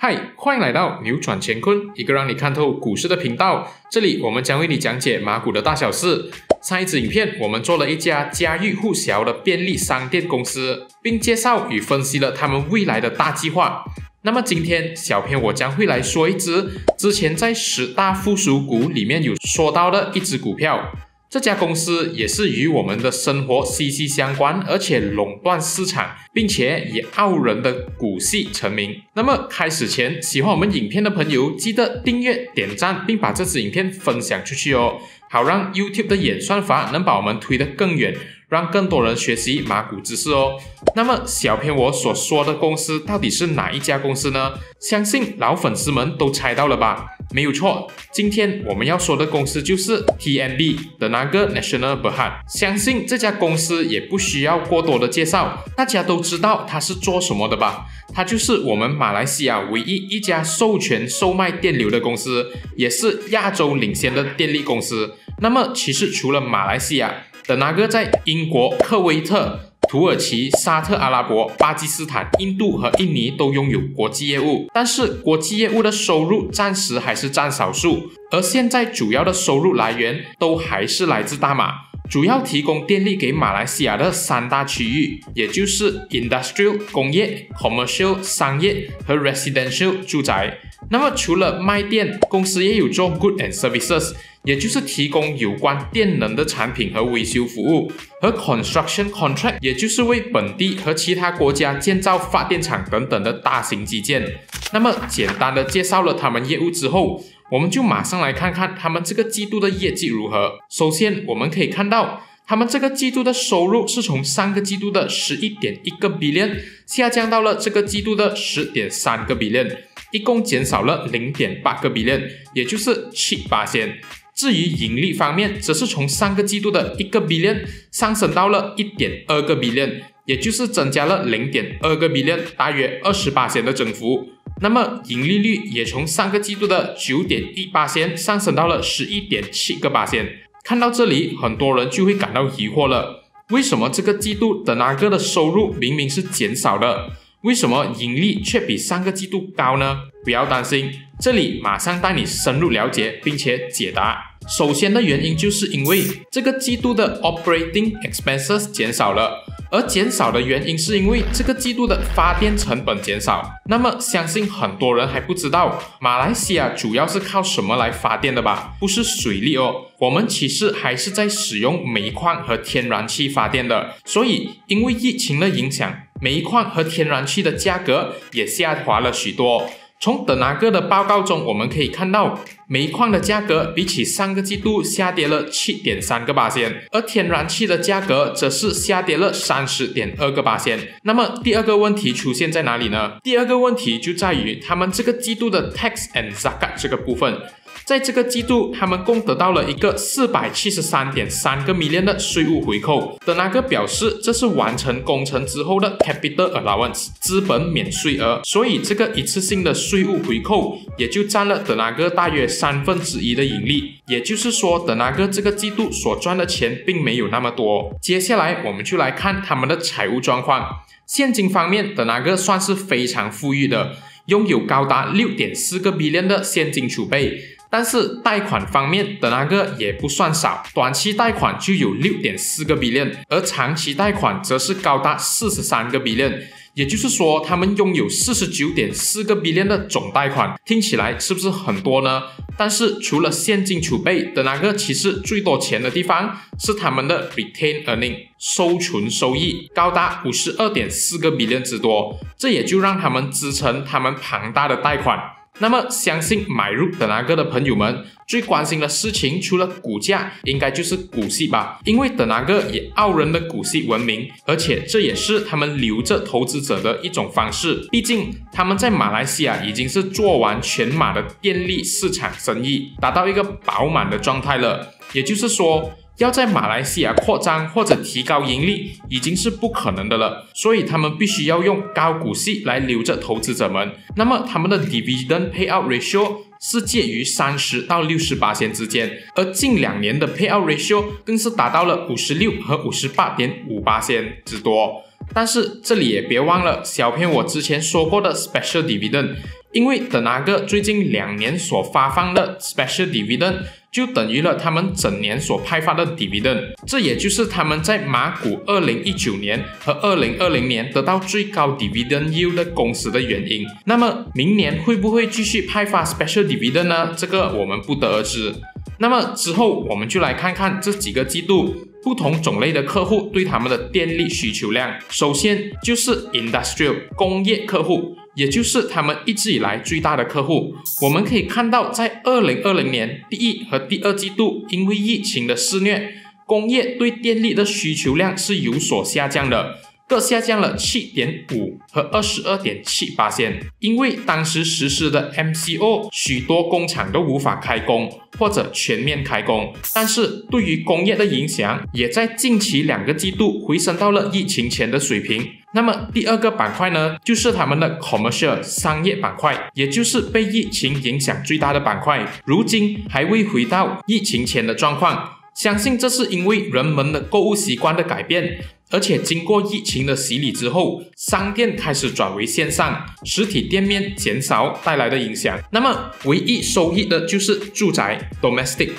嗨，欢迎来到扭转乾坤，一个让你看透股市的频道。这里我们将为你讲解马股的大小事。上一支影片我们做了一家家喻户晓的便利商店公司，并介绍与分析了他们未来的大计划。那么今天小编我将会来说一支之前在10大附属股里面有说到的一支股票。这家公司也是与我们的生活息息相关，而且垄断市场，并且以傲人的股息成名。那么开始前，喜欢我们影片的朋友记得订阅、点赞，并把这支影片分享出去哦，好让 YouTube 的演算法能把我们推得更远，让更多人学习马股知识哦。那么小编我所说的公司到底是哪一家公司呢？相信老粉丝们都猜到了吧？没有错，今天我们要说的公司就是 TNB Tenaga Nasional Berhad。相信这家公司也不需要过多的介绍，大家都知道它是做什么的吧？它就是我们马来西亚唯一一家授权售卖电流的公司，也是亚洲领先的电力公司。那么其实除了马来西亚，Tenaga在英国、科威特、土耳其、沙特阿拉伯、巴基斯坦、印度和印尼都拥有国际业务，但是国际业务的收入暂时还是占少数，而现在主要的收入来源都还是来自大马，主要提供电力给马来西亚的3大区域，也就是 Industrial 工业、Commercial 商业和 Residential 住宅。那么除了卖电，公司也有做 Goods and Services， 也就是提供有关电能的产品和维修服务，和 Construction Contract， 也就是为本地和其他国家建造发电厂等等的大型基建。那么简单的介绍了他们业务之后，我们就马上来看看他们这个季度的业绩如何。首先我们可以看到，他们这个季度的收入是从上个季度的 11.1 个 billion 下降到了这个季度的 10.3 个 billion， 一共减少了 0.8 个 billion， 也就是 7%。至于盈利方面，则是从上个季度的1个 billion 上升到了 1.2 个 billion， 也就是增加了 0.2 个 billion， 大约 20% 的增幅。那么盈利率也从上个季度的 9.1% 上升到了 11.7 个%。看到这里，很多人就会感到疑惑了，为什么这个季度Tenaga的收入明明是减少的，为什么盈利却比上个季度高呢？不要担心，这里马上带你深入了解并且解答。首先的原因就是因为这个季度的 operating expenses 减少了，而减少的原因是因为这个季度的发电成本减少。那么相信很多人还不知道马来西亚主要是靠什么来发电的吧？不是水力哦，我们其实还是在使用煤矿和天然气发电的。所以因为疫情的影响，煤矿和天然气的价格也下滑了许多。从Tenaga的报告中我们可以看到，煤矿的价格比起上个季度下跌了 7.3 个%，而天然气的价格则是下跌了 30.2 个%。那么第二个问题出现在哪里呢？第二个问题就在于他们这个季度的 Tax and Zakat 这个部分。在这个季度，他们共得到了一个 473.3 个 million 的税务回扣。Tenaga表示，这是完成工程之后的 Capital Allowance 资本免税额，所以这个一次性的税务回扣也就占了Tenaga大约1/3的盈利。也就是说，Tenaga这个季度所赚的钱并没有那么多。接下来我们就来看他们的财务状况。现金方面，Tenaga算是非常富裕的，拥有高达 6.4 个 billion 的现金储备。但是贷款方面，Tenaga也不算少，短期贷款就有 6.4 个 billion， 而长期贷款则是高达43个 billion， 也就是说他们拥有 49.4 个 billion 的总贷款。听起来是不是很多呢？但是除了现金储备，Tenaga其实最多钱的地方是他们的 retained earning 收存收益，高达 52.4 个 billion 之多，这也就让他们支撑他们庞大的贷款。那么相信买入Tenaga的朋友们最关心的事情，除了股价，应该就是股息吧，因为Tenaga以傲人的股息闻名，而且这也是他们留着投资者的一种方式。毕竟他们在马来西亚已经是做完全马的电力市场生意，达到一个饱满的状态了。也就是说，要在马来西亚扩张或者提高盈利已经是不可能的了，所以他们必须要用高股息来留着投资者们。那么他们的 dividend payout ratio 是介于30到60% 之间，而近2年的 payout ratio 更是达到了56和 58.5% 之多。但是这里也别忘了，小编我之前说过的 special dividend，因为德纳格最近2年所发放的 special dividend 就等于了他们整年所派发的 dividend， 这也就是他们在马股2019年和2020年得到最高 dividend yield 的公司的原因。那么明年会不会继续派发 special dividend 呢？这个我们不得而知。那么之后我们就来看看这几个季度不同种类的客户对他们的电力需求量。首先就是 industrial 工业客户，也就是他们一直以来最大的客户。我们可以看到在2020年第1和第2季度，因为疫情的肆虐，工业对电力的需求量是有所下降的，各下降了 7.5% 和 22.7%， 因为当时实施的 MCO 许多工厂都无法开工或者全面开工，但是对于工业的影响也在近期2个季度回升到了疫情前的水平。那么第2个板块呢，就是他们的 commercial 商业板块，也就是被疫情影响最大的板块，如今还未回到疫情前的状况。相信这是因为人们的购物习惯的改变，而且经过疫情的洗礼之后，商店开始转为线上，实体店面减少带来的影响。那么唯一受益的就是住宅 domestic，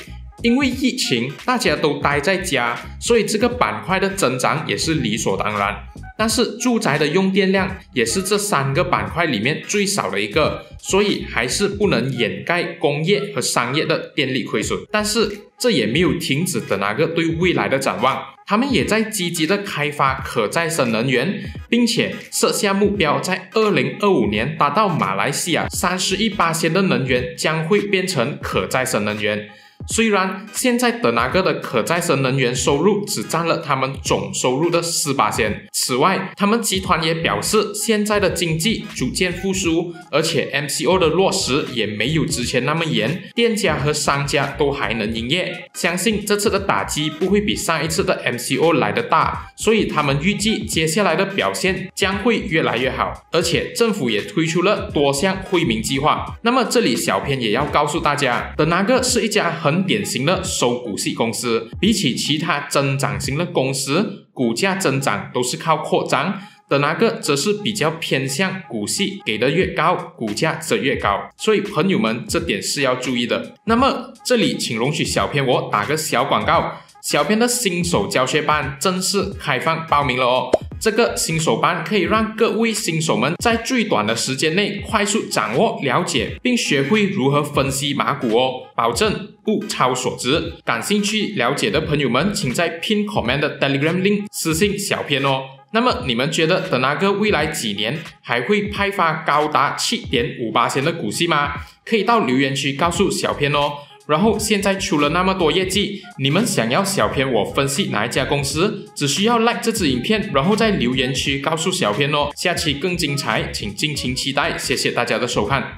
因为疫情大家都待在家，所以这个板块的增长也是理所当然。但是住宅的用电量也是这3个板块里面最少的一个，所以还是不能掩盖工业和商业的电力亏损。但是这也没有停止德纳格对未来的展望，他们也在积极的开发可再生能源，并且设下目标，在2025年达到马来西亚31%的能源将会变成可再生能源。虽然现在德纳格的可再生能源收入只占了他们总收入的 4%， 此外他们集团也表示现在的经济逐渐复苏，而且 MCO 的落实也没有之前那么严，店家和商家都还能营业。相信这次的打击不会比上一次的 MCO 来得大，所以他们预计接下来的表现将会越来越好，而且政府也推出了多项惠民计划。那么这里小编也要告诉大家，德纳格是一家很典型的收股息公司，比起其他增长型的公司，股价增长都是靠扩张，德纳格则是比较偏向股息给的越高，股价则越高，所以朋友们这点是要注意的。那么这里请容许小编我打个小广告，小编的新手教学班正式开放报名了哦。这个新手班可以让各位新手们在最短的时间内快速掌握、了解并学会如何分析马股哦，保证物超所值。感兴趣了解的朋友们，请在 Pin Comment 的 Telegram link 私信小编哦。那么你们觉得德纳格未来几年还会派发高达 7.5% 的股息吗？可以到留言区告诉小编哦。然后现在出了那么多业绩，你们想要小编我分析哪一家公司，只需要 like 这支影片，然后在留言区告诉小编哦。下期更精彩，请敬请期待，谢谢大家的收看。